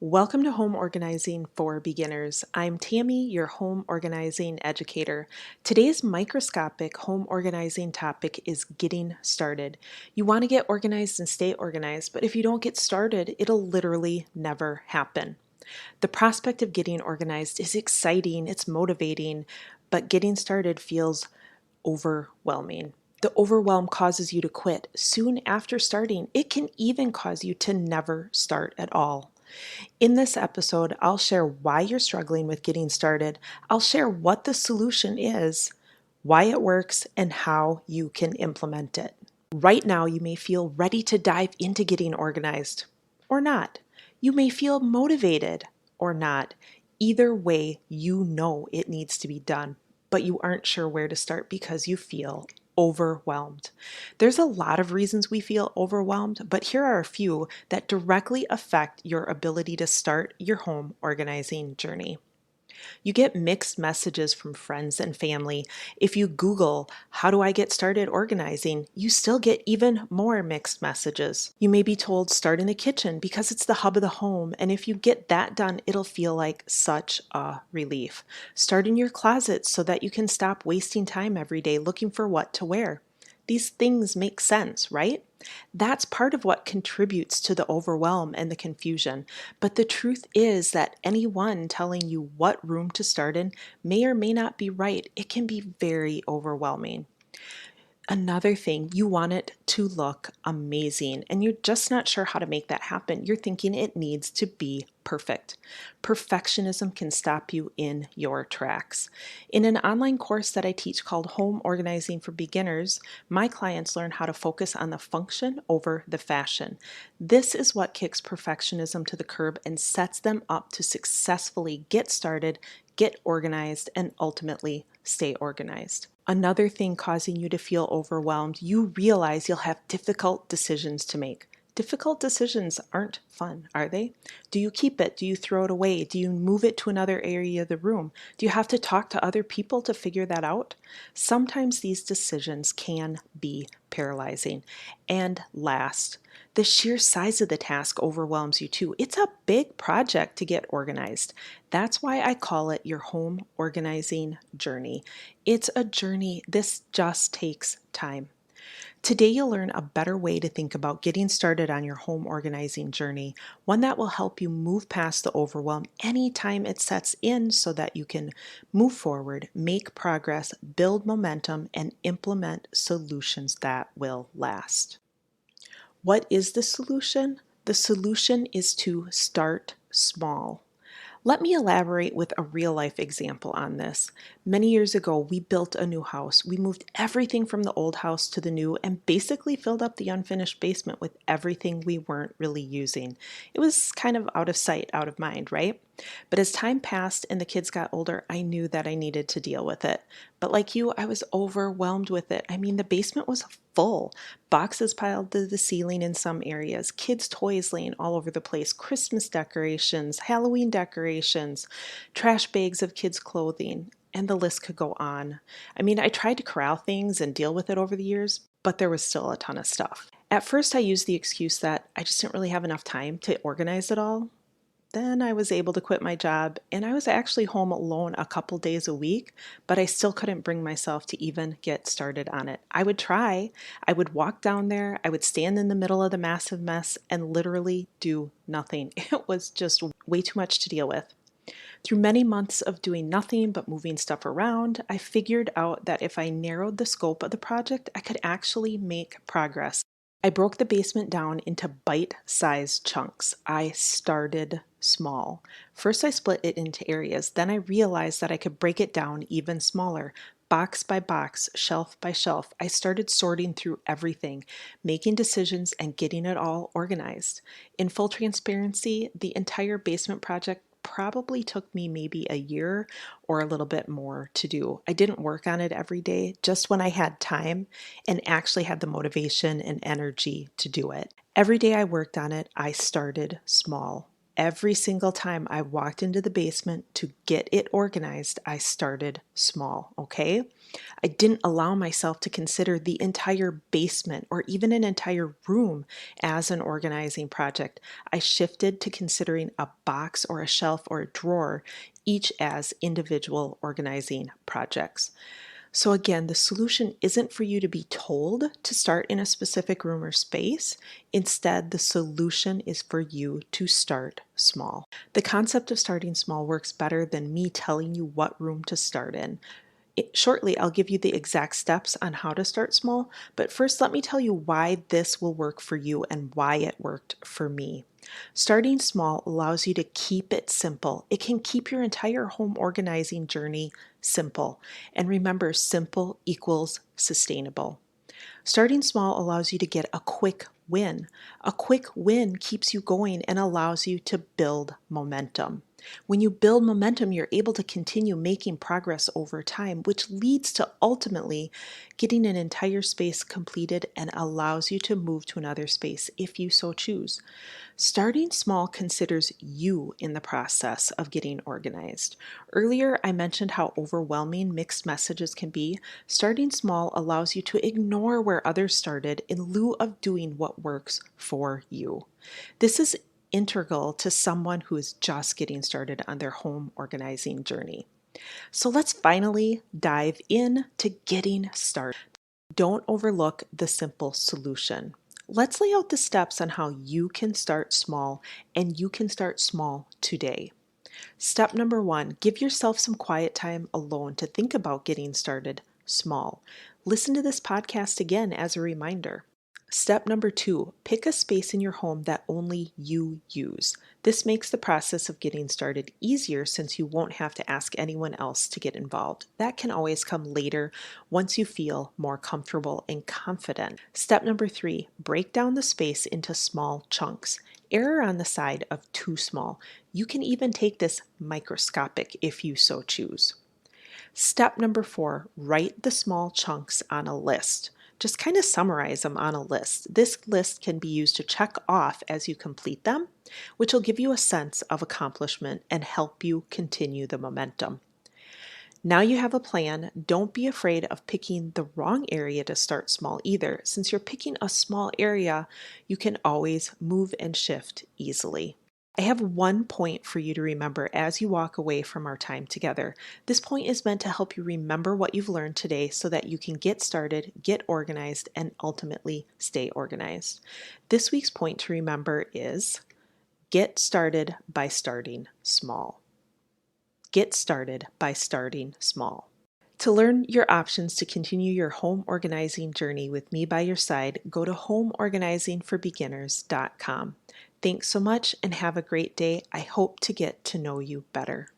Welcome to Home Organizing for Beginners. I'm Tammy, your home organizing educator. Today's microscopic home organizing topic is getting started. You want to get organized and stay organized, but if you don't get started, it'll literally never happen. The prospect of getting organized is exciting, it's motivating, but getting started feels overwhelming. The overwhelm causes you to quit soon after starting. It can even cause you to never start at all. In this episode, I'll share why you're struggling with getting started. I'll share what the solution is, why it works, and how you can implement it. Right now, you may feel ready to dive into getting organized or not. You may feel motivated or not. Either way, you know it needs to be done, but you aren't sure where to start because you feel overwhelmed. There's a lot of reasons we feel overwhelmed, but here are a few that directly affect your ability to start your home organizing journey. You get mixed messages from friends and family. If you Google, how do I get started organizing? You still get even more mixed messages. You may be told start in the kitchen because it's the hub of the home, and if you get that done, it'll feel like such a relief. Start in your closet so that you can stop wasting time every day looking for what to wear. These things make sense, right? That's part of what contributes to the overwhelm and the confusion. But the truth is that anyone telling you what room to start in may or may not be right. It can be very overwhelming. Another thing, you want it to look amazing, and you're just not sure how to make that happen. You're thinking it needs to be perfect. Perfectionism can stop you in your tracks. In an online course that I teach called Home Organizing for Beginners, my clients learn how to focus on the function over the fashion. This is what kicks perfectionism to the curb and sets them up to successfully get started, get organized, and ultimately stay organized. Another thing causing you to feel overwhelmed, you realize you'll have difficult decisions to make. Difficult decisions aren't fun, are they? Do you keep it? Do you throw it away? Do you move it to another area of the room? Do you have to talk to other people to figure that out? Sometimes these decisions can be paralyzing. And last, the sheer size of the task overwhelms you too. It's a big project to get organized. That's why I call it your home organizing journey. It's a journey. This just takes time. Today, you'll learn a better way to think about getting started on your home organizing journey, one that will help you move past the overwhelm anytime it sets in so that you can move forward, make progress, build momentum, and implement solutions that will last. What is the solution? The solution is to start small. Let me elaborate with a real life example on this. Many years ago, we built a new house. We moved everything from the old house to the new and basically filled up the unfinished basement with everything we weren't really using. It was kind of out of sight, out of mind, right? But as time passed and the kids got older, I knew that I needed to deal with it. But like you, I was overwhelmed with it. I mean, the basement was full. Boxes piled to the ceiling in some areas, kids' toys laying all over the place, Christmas decorations, Halloween decorations, trash bags of kids' clothing, and the list could go on. I mean, I tried to corral things and deal with it over the years, but there was still a ton of stuff. At first, I used the excuse that I just didn't really have enough time to organize it all. Then I was able to quit my job, and I was actually home alone a couple days a week, but I still couldn't bring myself to even get started on it. I would try. I would walk down there, I would stand in the middle of the massive mess and literally do nothing. It was just way too much to deal with. Through many months of doing nothing but moving stuff around, I figured out that if I narrowed the scope of the project, I could actually make progress. I broke the basement down into bite-sized chunks. I started small. First, I split it into areas. Then I realized that I could break it down even smaller. Box by box, shelf by shelf, I started sorting through everything, making decisions, and getting it all organized. In full transparency, the entire basement project probably took me maybe a year or a little bit more to do. I didn't work on it every day, just when I had time and actually had the motivation and energy to do it. Every day I worked on it, I started small. every single time I walked into the basement to get it organized, I started small, okay? I didn't allow myself to consider the entire basement or even an entire room as an organizing project. I shifted to considering a box or a shelf or a drawer, each as individual organizing projects. So, again, the solution isn't for you to be told to start in a specific room or space. Instead, the solution is for you to start small. The concept of starting small works better than me telling you what room to start in. Shortly, I'll give you the exact steps on how to start small, but first let me tell you why this will work for you and why it worked for me. Starting small allows you to keep it simple. It can keep your entire home organizing journey simple. And remember, simple equals sustainable. Starting small allows you to get a quick win. A quick win keeps you going and allows you to build momentum. When you build momentum, you're able to continue making progress over time, which leads to ultimately getting an entire space completed and allows you to move to another space if you so choose. Starting small considers you in the process of getting organized. Earlier, I mentioned how overwhelming mixed messages can be. Starting small allows you to ignore where others started in lieu of doing what works for you. This is integral to someone who is just getting started on their home organizing journey. So let's finally dive in to getting started. Don't overlook the simple solution. Let's lay out the steps on how you can start small, and you can start small today. Step number 1, give yourself some quiet time alone to think about getting started small. Listen to this podcast again as a reminder. Step number 2, pick a space in your home that only you use. This makes the process of getting started easier since you won't have to ask anyone else to get involved. That can always come later once you feel more comfortable and confident. Step number 3, break down the space into small chunks. Err on the side of too small. You can even take this microscopic if you so choose. Step number 4, write the small chunks on a list. Just kind of summarize them on a list. This list can be used to check off as you complete them, which will give you a sense of accomplishment and help you continue the momentum. Now you have a plan. Don't be afraid of picking the wrong area to start small either. Since you're picking a small area, you can always move and shift easily. I have one point for you to remember as you walk away from our time together. This point is meant to help you remember what you've learned today so that you can get started, get organized, and ultimately stay organized. This week's point to remember is get started by starting small. Get started by starting small. To learn your options to continue your home organizing journey with me by your side, go to homeorganizingforbeginners.com. Thanks so much and have a great day. I hope to get to know you better.